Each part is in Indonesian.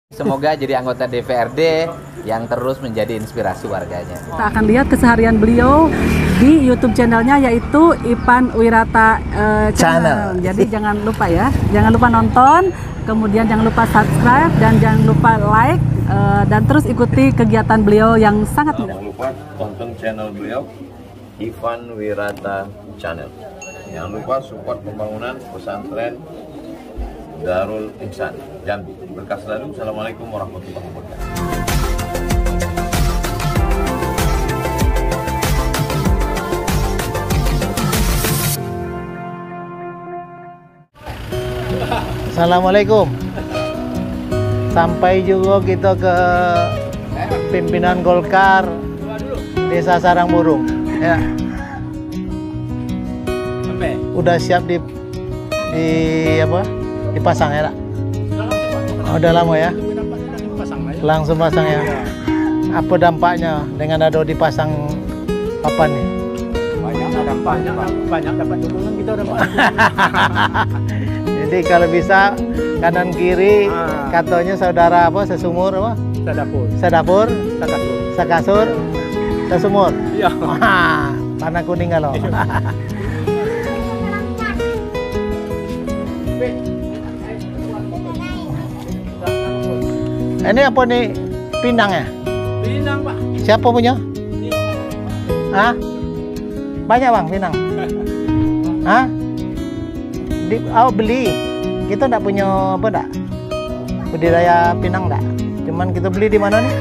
Semoga jadi anggota DPRD yang terus menjadi inspirasi warganya. Kita akan lihat keseharian beliau di YouTube channelnya, yaitu Ipan Wirata Channel. Jadi jangan lupa ya, jangan lupa nonton, kemudian jangan lupa subscribe dan jangan lupa like, dan terus ikuti kegiatan beliau yang sangat mudah. Jangan lupa tonton channel beliau, Ipan Wirata Channel. Jangan lupa support pembangunan pesantren Darul Ihsan Jambi. Berkah selalu. Assalamualaikum warahmatullahi wabarakatuh. Assalamualaikum. Sampai juga kita ke pimpinan Golkar Desa Sarangburung. Ya. Udah siap dipasang ya, Kak? Oh, udah lama ya? Langsung pasang ya? Apa dampaknya dengan ada dipasang papan nih? Banyak dapat dukungan kita udah. Jadi kalau bisa kanan kiri katanya saudara apa sesumur apa? Sedapur, sakasur, sesumur. Iya. Wah, warna kuning kalau. Ini apa nih, pinang ya? Pinang, Pak. Siapa punya? Hah? Banyak bang pinang? Hah? Beli. Kita enggak punya apa enggak? Budidaya pinang enggak? Cuman kita beli di mana nih?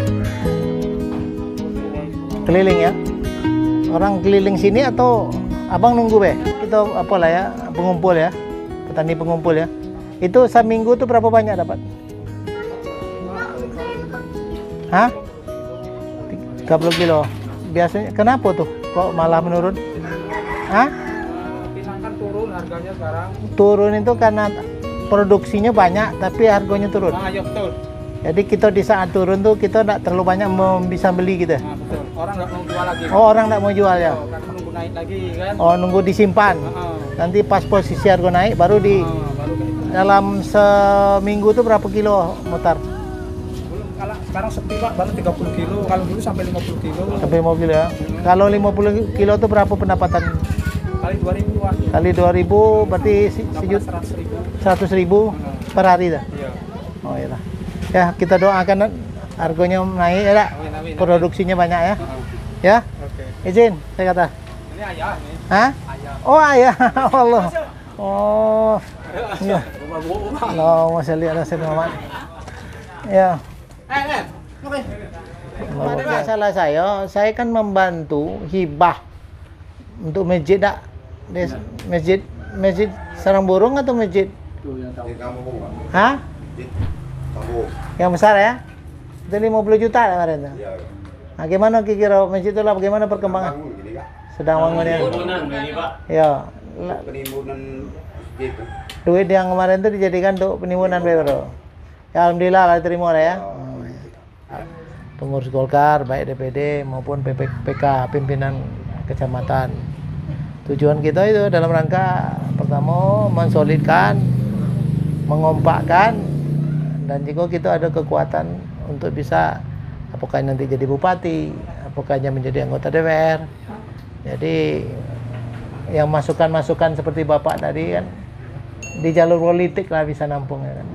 Keliling ya? Orang keliling sini atau abang nunggu be? Kita apalah ya, pengumpul ya, petani pengumpul ya. Itu seminggu tuh berapa banyak dapat? Hah? 30 kilo. Biasanya kenapa tuh kok malah menurun? Hah? Pinang kan turun harganya sekarang. Turun itu karena produksinya banyak tapi harganya turun. Nah, ya betul. Jadi kita di saat turun tuh kita tidak terlalu banyak bisa beli gitu. Nah, betul. Orang nggak mau jual lagi. Oh, orang tidak mau jual ya? Kan menunggu naik lagi kan. Oh, nunggu disimpan. Nanti pas posisi harga naik baru Baru kayak gitu. dalam seminggu tuh berapa kilo mutar? Kalau sekarang sepi Pak, baru 30 kilo. Kalau dulu sampai 50 kilo. Sampai 50 kilo ya? Kalau 50 kilo tuh berapa pendapatan? Kali 2000 Pak. Kali 2000 berarti sejuta 100.000. 100.000 per hari dah. Iya. Oh iya. Ya kita doakan harganya naik ya, Kak. Amin. Produksinya banyak ya. Ya. Oke. Izin saya kata. Ini ayah nih. Hah? Ayah. Oh ayah. Allah. Oh. Iya. Allahumma sholli ala sayyidina Muhammad. Ya. Oke. Masalah saya kan membantu hibah untuk masjid dak. Masjid Sarangburung atau masjid? Hah? Yang besar ya? Itu 50 juta kemarin tuh. Nah, gimana kira masjid itu lah, bagaimana perkembangan? Sedang bangun ya? Ya. Penimbunan Duit yang kemarin itu dijadikan untuk penimbunan bro. Ya, alhamdulillah kalau terima lah ya. Pengurus Golkar, baik DPD maupun PPK, pimpinan kecamatan. Tujuan kita itu dalam rangka pertama mensolidkan, mengompakkan, dan juga kita ada kekuatan untuk bisa apakah nanti jadi bupati, apakahnya menjadi anggota DPR. Jadi yang masukan-masukan seperti Bapak tadi kan di jalur politik lah bisa nampung ya kan.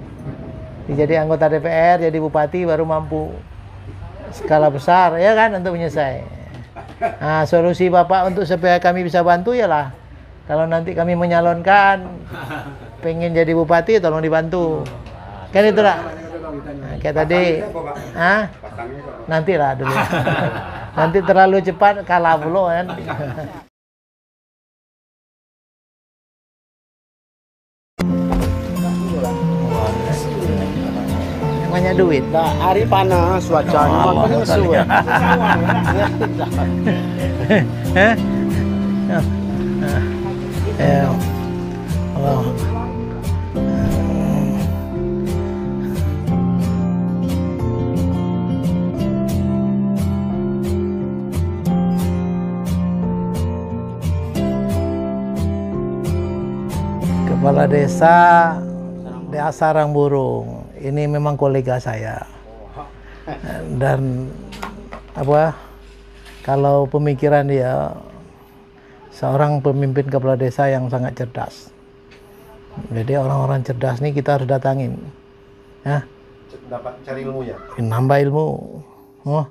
Jadi anggota DPR, jadi bupati baru mampu skala besar ya kan untuk menyelesai. Nah, solusi Bapak untuk supaya kami bisa bantu ialah kalau nanti kami menyalonkan pengen jadi bupati tolong dibantu. Kan itu lah. Nah, kayak tadi. Nanti lah dulu. Nanti terlalu cepat kalah pula kan. Banyak duit. Nah, hari panas cuacanya makanya sesuai. Allah. Kepala Desa Sarangburung. ini memang kolega saya. Dan apa? Kalau pemikiran dia seorang pemimpin kepala desa yang sangat cerdas. Jadi orang-orang cerdas nih kita harus datangin. Ya. Dapat cari ilmunya. Nambah ilmu. Oh.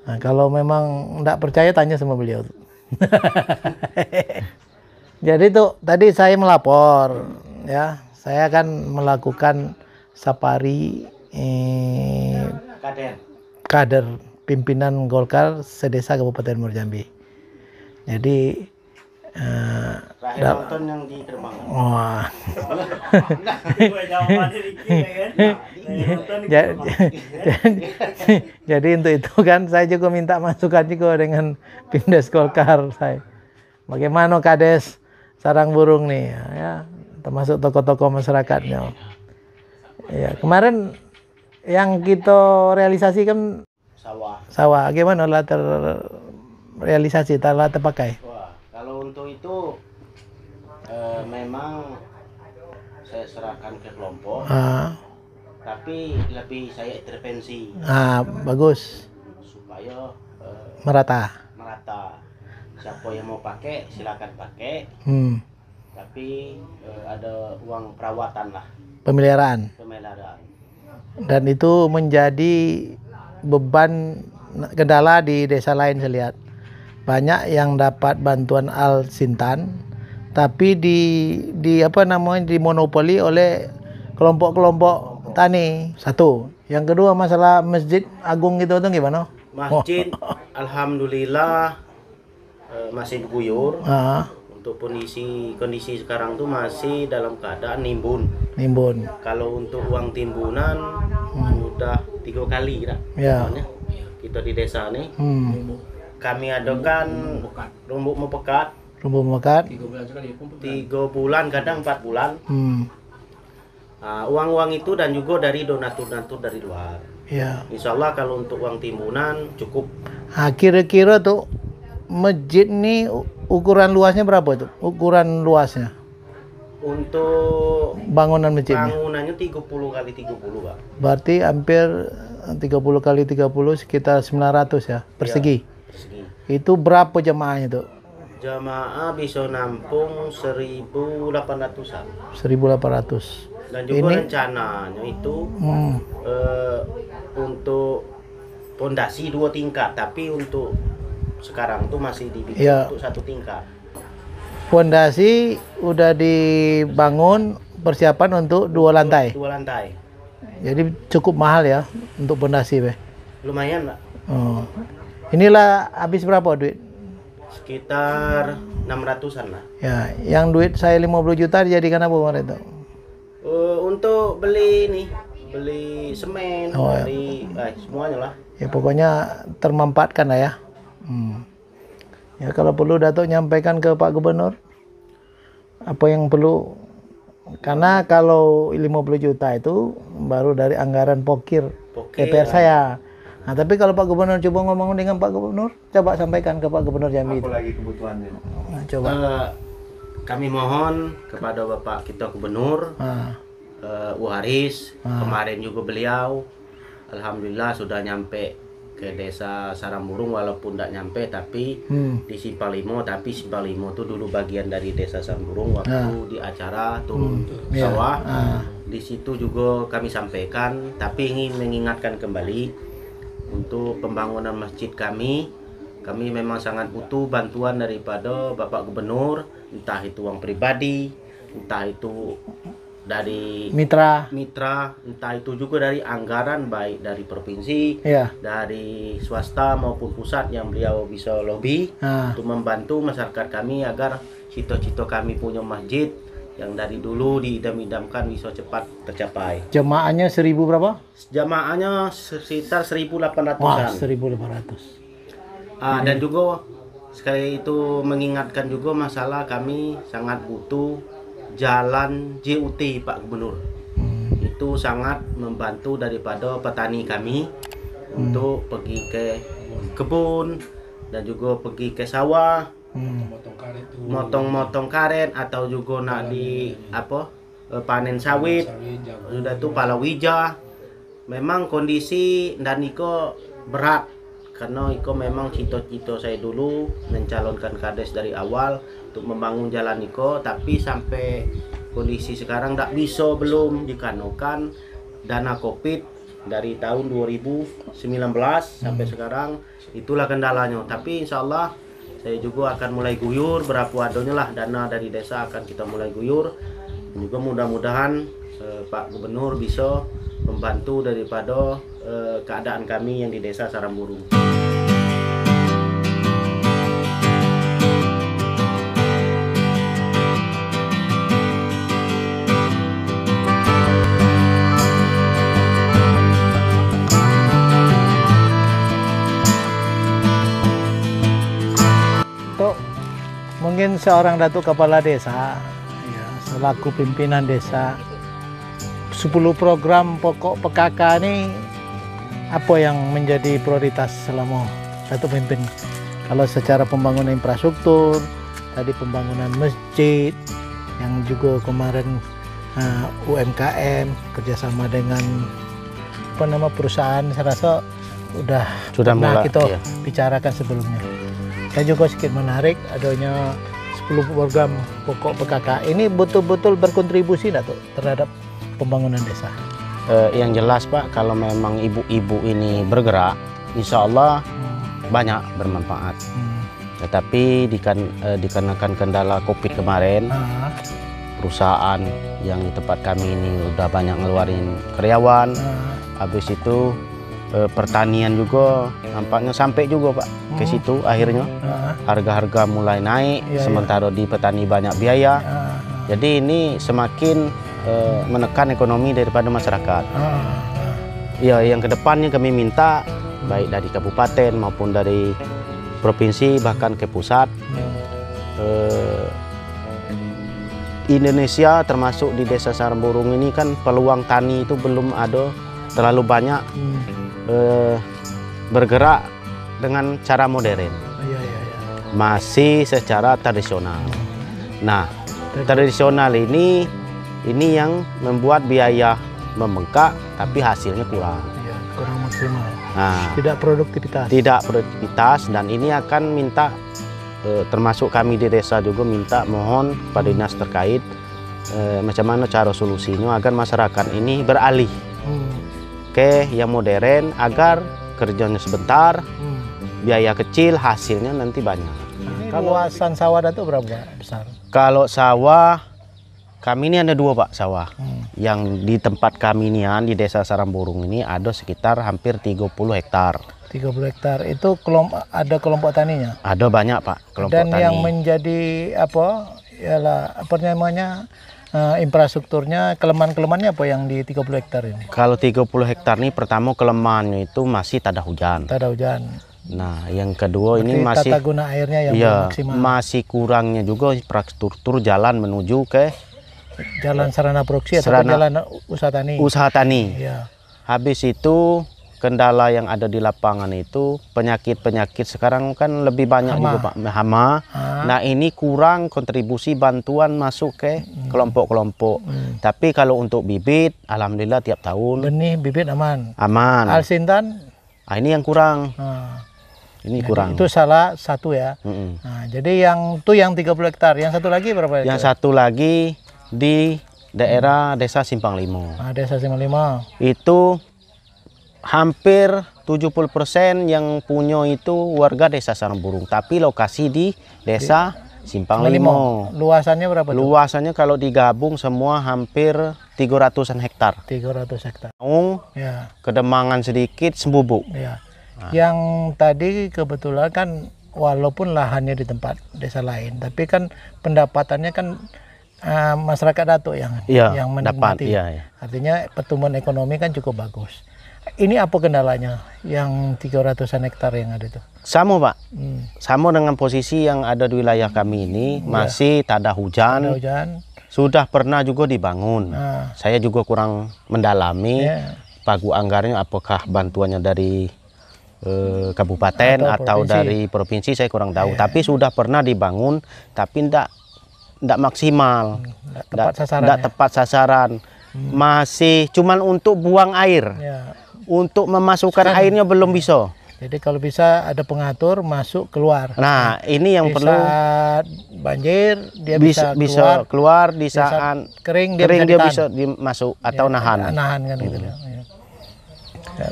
Nah, kalau memang enggak percaya tanya sama beliau. Jadi tuh tadi saya melapor ya. Saya akan melakukan safari kader pimpinan Golkar sedesa Kabupaten Muaro Jambi. Jadi nonton yang di Keremang. wah. Jadi untuk itu kan saya juga minta masukan juga dengan Pimdes Golkar saya. Bagaimana Kades Sarang Burung nih ya, termasuk tokoh-tokoh masyarakatnya. Ya, kemarin yang kita realisasikan sawah. Gimana lah terrealisasi, telah terpakai? Wah, kalau untuk itu memang saya serahkan ke kelompok, tapi lebih saya intervensi. Bagus. Supaya Merata. Siapa yang mau pakai silakan pakai. Tapi ada uang perawatan lah. Pemeliharaan. Dan itu menjadi beban kendala di desa lain saya lihat. Banyak yang dapat bantuan Al Sintan, tapi dimonopoli oleh kelompok-kelompok tani. Satu. Yang kedua masalah Masjid Agung itu gimana? Masjid alhamdulillah masih diguyur. Untuk kondisi sekarang tuh masih dalam keadaan nimbun. Kalau untuk uang timbunan sudah 3 kali ya. Kita di desa nih. Kami adakan rumput mepekat. 3 bulan kadang 4 bulan. Uang-uang itu dan juga dari donatur-donatur dari luar. Ya. Insya Allah kalau untuk uang timbunan cukup. Kira-kira tuh masjid ini ukuran luasnya berapa itu? Ukuran luasnya untuk bangunan masjidnya? Bangunannya 30 kali 30, Pak. Berarti hampir 30 kali 30 sekitar 900 ya persegi. Persegi. Itu berapa jemaahnya tuh? Jamaah bisa nampung 1.800-an. 1.800. Dan juga rencananya itu untuk pondasi 2 tingkat, tapi untuk sekarang tuh masih dibikin untuk 1 tingkat. Pondasi udah dibangun, persiapan untuk 2 lantai. 2 lantai. Jadi cukup mahal ya untuk pondasi, Lumayan, Pak. Inilah habis berapa duit? Sekitar 600-an lah. Ya, yang duit saya 50 juta dijadikan apa kemarin itu? Untuk beli semen, semuanya lah. Ya pokoknya termanfaatkan lah ya. Ya kalau perlu Datuk nyampaikan ke Pak Gubernur apa yang perlu, karena kalau 50 juta itu baru dari anggaran pokir DPR saya. Nah tapi kalau Pak Gubernur coba ngomong dengan Pak Gubernur, coba sampaikan ke Pak Gubernur Jambi. Apa lagi kebutuhannya? Nah, coba. Kami mohon kepada Bapak kita Gubernur, Haris, kemarin juga beliau, alhamdulillah sudah nyampe ke desa Sarang Burung, walaupun tidak nyampe tapi di Simpalimo. Tapi Simpalimo itu dulu bagian dari desa Sarang Burung waktu di acara turun sawah. Di situ juga kami sampaikan, tapi ingin mengingatkan kembali untuk pembangunan masjid kami memang sangat butuh bantuan daripada Bapak Gubernur, entah itu uang pribadi, entah itu dari mitra, entah itu juga dari anggaran baik dari provinsi, dari swasta maupun pusat yang beliau bisa lobby untuk membantu masyarakat kami agar cita-cita kami punya masjid yang dari dulu diidam-idamkan bisa cepat tercapai. Jemaahnya 1000 berapa? Jemaahnya sekitar 1.800-an. Wah, 1.800. Dan juga sekali itu mengingatkan juga masalah kami sangat butuh jalan JUT Pak Gubernur. Itu sangat membantu daripada petani kami untuk pergi ke kebun dan juga pergi ke sawah, motong-motong karet atau juga nak panen sawit, sudah itu palawija. Memang kondisi dan Iko berat karena Iko memang cita-cita saya dulu mencalonkan kades dari awal untuk membangun jalan Iko, tapi sampai kondisi sekarang tidak bisa, belum dikanukan dana Covid dari tahun 2019 sampai sekarang, itulah kendalanya. Tapi insya Allah saya juga akan mulai guyur, berapa adanya lah dana dari desa akan kita mulai guyur. Juga mudah-mudahan Pak Gubernur bisa membantu daripada keadaan kami yang di desa Saramburu. Untuk mungkin seorang Datuk Kepala Desa, ya, selaku pimpinan desa, 10 program pokok PKK ini apa yang menjadi prioritas selama Datuk pimpin? Kalau secara pembangunan infrastruktur, tadi pembangunan masjid, yang juga kemarin UMKM kerjasama dengan apa nama perusahaan, saya rasa sudah pernah mulai, kita iya. bicarakan sebelumnya. Saya juga sedikit menarik adanya 10 program pokok PKK ini betul-betul berkontribusi Datuk terhadap pembangunan desa. Yang jelas Pak, kalau memang ibu-ibu ini bergerak, insya Allah banyak bermanfaat. Tetapi dikarenakan kendala Covid kemarin, perusahaan yang di tempat kami ini udah banyak ngeluarin karyawan. Habis itu pertanian juga nampaknya sampai juga Pak ke situ akhirnya. Harga-harga mulai naik, sementara di petani banyak biaya. Jadi ini semakin menekan ekonomi daripada masyarakat. Ya, yang kedepannya kami minta baik dari kabupaten maupun dari provinsi bahkan ke pusat, Indonesia termasuk di desa Saramburu ini kan peluang tani itu belum ada terlalu banyak bergerak dengan cara modern, masih secara tradisional. Nah, tradisional ini yang membuat biaya membengkak tapi hasilnya kurang. Ya, kurang maksimal. Nah, Tidak produktivitas. tidak produktivitas, dan ini akan minta termasuk kami di desa juga minta mohon pada dinas terkait macam mana cara solusinya agar masyarakat ini beralih ke yang modern agar kerjanya sebentar, biaya kecil, hasilnya nanti banyak. Kalau luasan sawah Datuk berapa besar? Kalau sawah kami ini ada 2 Pak sawah. Yang di tempat kami ini di desa Saramburu ini ada sekitar hampir 30 hektar. 30 hektar itu ada kelompok taninya. Ada banyak Pak kelompok Dan tani. yang menjadi apa? Ialah apa namanya? Infrastrukturnya, kelemahan-kelemahannya apa yang di 30 hektar ini? Kalau 30 hektar ini pertama kelemahannya itu masih tak ada hujan. Tak ada hujan. Nah, yang kedua Berarti ini masih tata guna airnya yang iya, belum maksimal. masih kurangnya juga infrastruktur jalan menuju ke Jalan sarana produksi atau jalan usaha tani. usaha tani. Iya. Habis itu kendala yang ada di lapangan itu penyakit-penyakit sekarang kan lebih banyak Hama. juga Pak, hama. Nah, ini kurang kontribusi bantuan masuk ke kelompok-kelompok. Tapi kalau untuk bibit, alhamdulillah tiap tahun Benih bibit aman. aman. Alsintan, Ini yang kurang. Ini jadi kurang. itu salah satu ya. Nah, jadi yang 30 hektar, yang satu lagi berapa? Yang satu lagi di daerah Desa Simpang Limo. Desa 55. Itu hampir 70% yang punya itu warga Desa Saramburu, tapi lokasi di Desa Simpang Limo. Luasannya berapa tuh? Luasannya kalau digabung semua hampir 300-an hektar. 300 hektar. Ya, Kedemangan sedikit, Sembubuk. ya. Yang tadi kebetulan kan walaupun lahannya di tempat desa lain, tapi kan pendapatannya kan masyarakat Datuk yang menikmati. Iya. Artinya pertumbuhan ekonomi kan cukup bagus. Ini apa kendalanya yang 300-an hektar yang ada itu? Sama Pak, sama dengan posisi yang ada di wilayah kami ini, masih tak ada hujan. Ada hujan. Sudah pernah juga dibangun. Saya juga kurang mendalami pagu anggarannya, apakah bantuannya dari kabupaten atau dari provinsi, saya kurang tahu. Tapi sudah pernah dibangun, tapi ndak maksimal, Nggak tepat sasaran. ndak Ya? tepat sasaran. Masih cuman untuk buang air, Ya. untuk memasukkan airnya belum bisa. Jadi kalau bisa ada pengatur masuk keluar. Nah, ini yang Di perlu saat banjir dia bisa keluar di Di saat saat kering dia kering dia ditahan. bisa masuk atau nahan. Nahan kan gitu ya. Ya.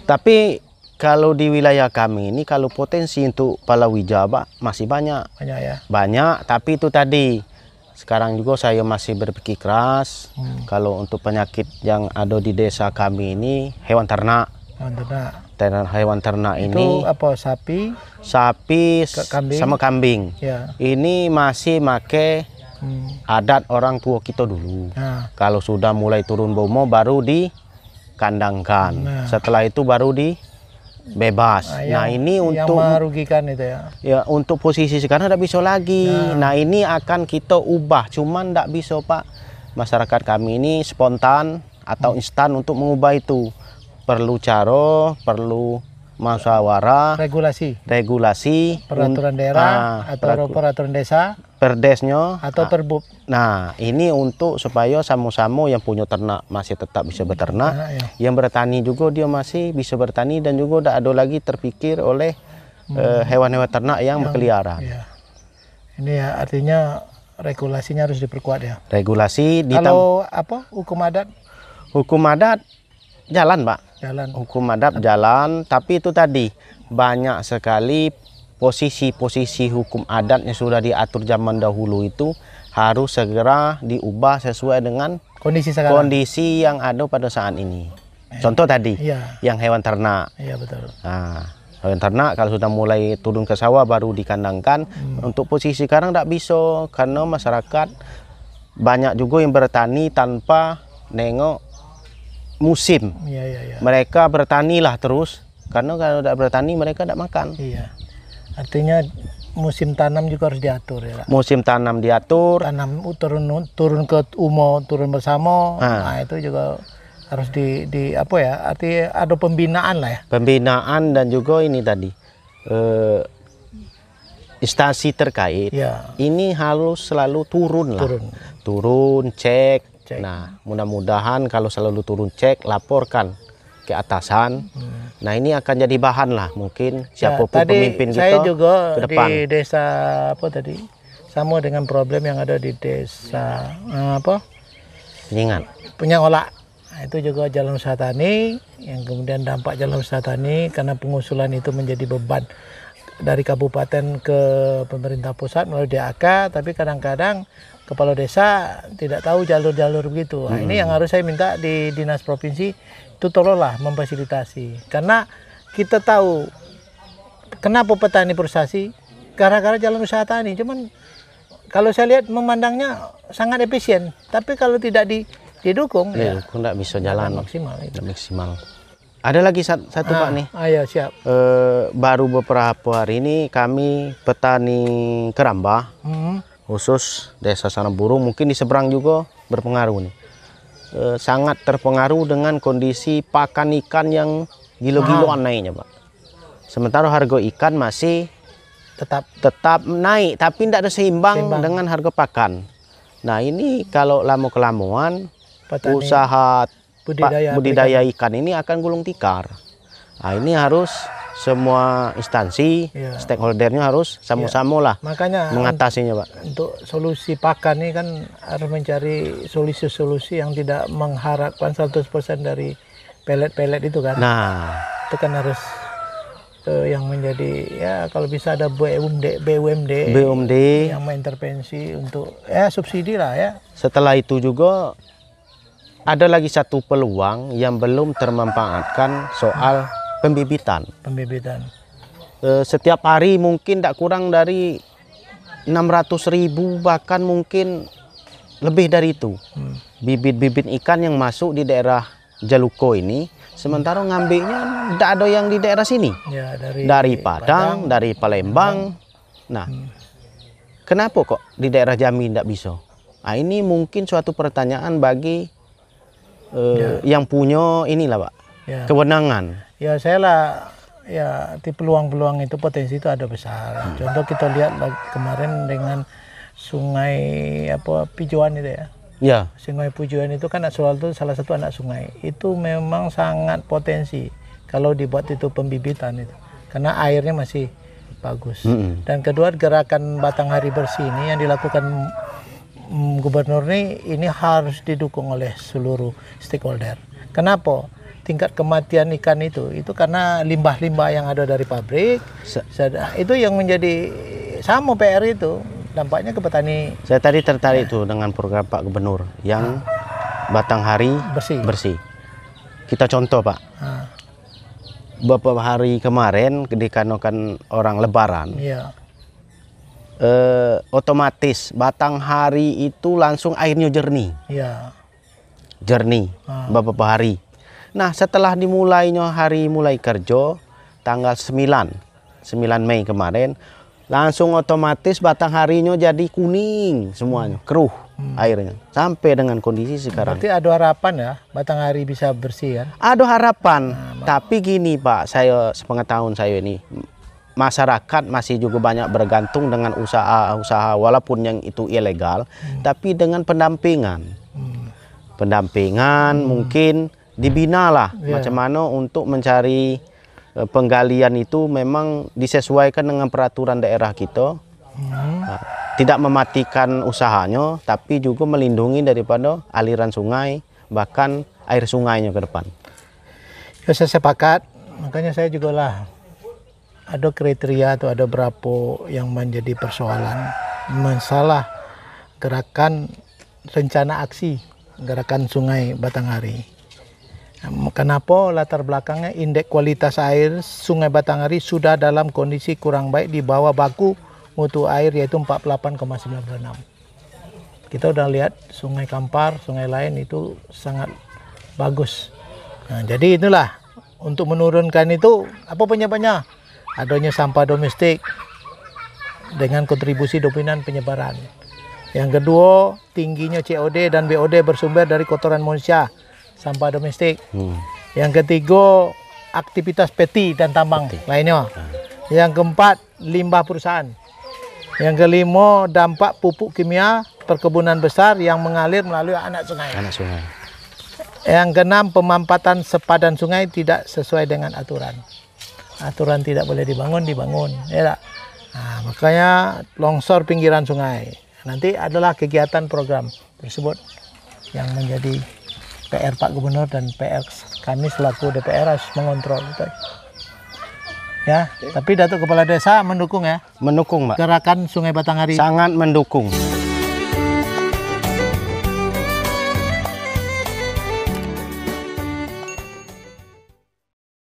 Tapi kalau di wilayah kami ini kalau potensi untuk palawija Pak, masih banyak. Banyak ya. Banyak, tapi itu tadi sekarang juga saya masih berpikir keras kalau untuk penyakit yang ada di desa kami ini hewan ternak. Hewan ternak Itu ini apa, sapi? Kambing. sama kambing. Ya. Ini masih make adat orang tua kita dulu. Nah, Kalau sudah mulai turun bomo baru dikandangkan. Nah. Setelah itu baru dibebas. Nah, ini yang untuk merugikan itu ya. ya untuk posisi sekarang tidak bisa lagi. Nah, ini akan kita ubah. Cuman tidak bisa Pak. Masyarakat kami ini spontan atau instan untuk mengubah itu. Perlu cara, perlu musyawarah, Regulasi. Ah, Peraturan daerah atau peraturan desa perdesnya atau perbub. Nah, ini untuk supaya sama-sama yang punya ternak masih tetap bisa beternak, Ya. yang bertani juga dia masih bisa bertani dan juga tidak ada lagi terpikir oleh hewan-hewan ternak yang berkeliaran. Ya. Ini ya artinya regulasinya harus diperkuat ya. Regulasi Kalau apa hukum adat hukum adat jalan, Pak. jalan. Hukum adat jalan, tapi itu tadi banyak sekali posisi-posisi hukum adat yang sudah diatur zaman dahulu itu harus segera diubah sesuai dengan Kondisi sekarang. kondisi yang ada pada saat ini. Contoh tadi, Iya. yang hewan ternak. Iya betul. Nah, hewan ternak kalau sudah mulai turun ke sawah baru dikandangkan. Untuk posisi sekarang tidak bisa karena masyarakat banyak juga yang bertani tanpa nengok musim. Iya. Mereka bertanilah terus karena kalau tidak bertani mereka tidak makan. Iya. Artinya musim tanam juga harus diatur ya. Kak? Musim tanam diatur. Tanam turun ke umo, turun bersama. Ah. Nah, itu juga harus di apa ya? Artinya ada pembinaan lah ya. Pembinaan dan juga ini tadi instansi terkait. Ya. Ini harus selalu turun lah. Turun, cek. Nah, mudah-mudahan kalau selalu turun cek, laporkan ke atasan. Nah, ini akan jadi bahan lah mungkin siapapun tadi pemimpin saya kita juga ke depan. di desa apa tadi sama dengan problem yang ada di desa apa Ingat. Penyangola. Nah, itu juga jalan usaha tani yang kemudian dampak jalan usaha tani karena pengusulan itu menjadi beban dari kabupaten ke pemerintah pusat melalui DAK, tapi kadang-kadang kepala desa tidak tahu jalur-jalur begitu. Nah, ini yang harus saya minta di dinas provinsi itu tolonglah memfasilitasi. Karena kita tahu kenapa petani frustasi gara-gara jalan usaha tani. Cuman kalau saya lihat memandangnya sangat efisien, tapi kalau tidak didukung ya Tidak bisa jalan maksimal. Itu. tidak maksimal. Ada lagi satu Pak nih. Ayo siap. Baru beberapa hari ini kami petani keramba khusus desa Sarangburung mungkin di seberang juga berpengaruh nih. Sangat terpengaruh dengan kondisi pakan ikan yang gilo-giloan naiknya Pak. Sementara harga ikan masih tetap naik tapi tidak ada seimbang dengan harga pakan. Nah, ini kalau lama-kelamaan usaha budidaya ikan ini akan gulung tikar. Nah, ini harus semua instansi, stakeholdernya harus sama-sama lah makanya mengatasinya Pak. Untuk solusi pakan ini kan harus mencari solusi-solusi yang tidak mengharapkan 100% dari pelet-pelet itu kan. Nah, itu kan harus yang menjadi ya kalau bisa ada BUMD yang mengintervensi untuk subsidi lah ya. Setelah itu juga ada lagi satu peluang yang belum termanfaatkan soal pembibitan. Setiap hari mungkin tidak kurang dari 600.000 bahkan mungkin lebih dari itu. Bibit-bibit ikan yang masuk di daerah Jaluko ini, sementara ngambilnya tidak ada yang di daerah sini. Ya, dari Padang, dari Palembang. Nah, kenapa kok di daerah Jambi tidak bisa? Nah, ini mungkin suatu pertanyaan bagi yang punya inilah Pak, kewenangan. Ya saya lah ya di peluang-peluang itu potensi itu ada besar. Contoh kita lihat kemarin dengan sungai apa Pijuan itu ya. Ya. Sungai Pijuan itu kan itu salah satu anak sungai. Itu memang sangat potensi kalau dibuat itu pembibitan itu. Karena airnya masih bagus. Dan kedua, gerakan Batanghari Bersih ini yang dilakukan gubernur ini harus didukung oleh seluruh stakeholder. Kenapa? Tingkat kematian ikan itu karena limbah-limbah yang ada dari pabrik. Itu yang menjadi sama PR itu dampaknya ke petani. Saya tadi tertarik tuh dengan program Pak Gubernur yang Batanghari bersih. Kita contoh Pak. Beberapa hari kemarin dikarenakan orang Lebaran. Iya. Otomatis Batanghari itu langsung airnya jernih. Iya. Jernih beberapa hari. Nah, setelah dimulainya hari mulai kerja tanggal 9 Mei kemarin, langsung otomatis Batangharinya jadi kuning semuanya, keruh airnya sampai dengan kondisi sekarang. Berarti ada harapan ya Batanghari bisa bersih kan? Ada harapan, tapi gini Pak, saya sepengetahuan saya ini masyarakat masih juga banyak bergantung dengan usaha-usaha walaupun yang itu ilegal, tapi dengan pendampingan. Pendampingan mungkin dibina lah macam mana untuk mencari penggalian itu memang disesuaikan dengan peraturan daerah kita. Tidak mematikan usahanya, tapi juga melindungi daripada aliran sungai, bahkan air sungainya ke depan. Ya, saya sepakat, makanya saya juga lah ada kriteria atau ada berapa yang menjadi persoalan masalah gerakan rencana aksi gerakan Sungai Batanghari. Kenapa? Latar belakangnya indeks kualitas air Sungai Batanghari sudah dalam kondisi kurang baik di bawah baku mutu air yaitu 48,96. Kita udah lihat Sungai Kampar, sungai lain itu sangat bagus. Nah, jadi itulah untuk menurunkan itu apa penyebabnya? Adanya sampah domestik dengan kontribusi dominan penyebaran. Yang kedua, tingginya COD dan BOD bersumber dari kotoran manusia, sampah domestik. Yang ketiga, aktivitas peti dan tambang lainnya. Yang keempat, limbah perusahaan. Yang kelima, dampak pupuk kimia perkebunan besar yang mengalir melalui anak sungai. Yang keenam, pemampatan sepadan sungai tidak sesuai dengan aturan. Aturan tidak boleh dibangun, ya tak? Nah, makanya longsor pinggiran sungai. Nanti adalah kegiatan program tersebut yang menjadi PR Pak Gubernur dan PR kami selaku DPR harus mengontrol itu. Ya, tapi Datuk Kepala Desa mendukung ya? Mendukung, Pak. Gerakan Sungai Batanghari. Sangat mendukung.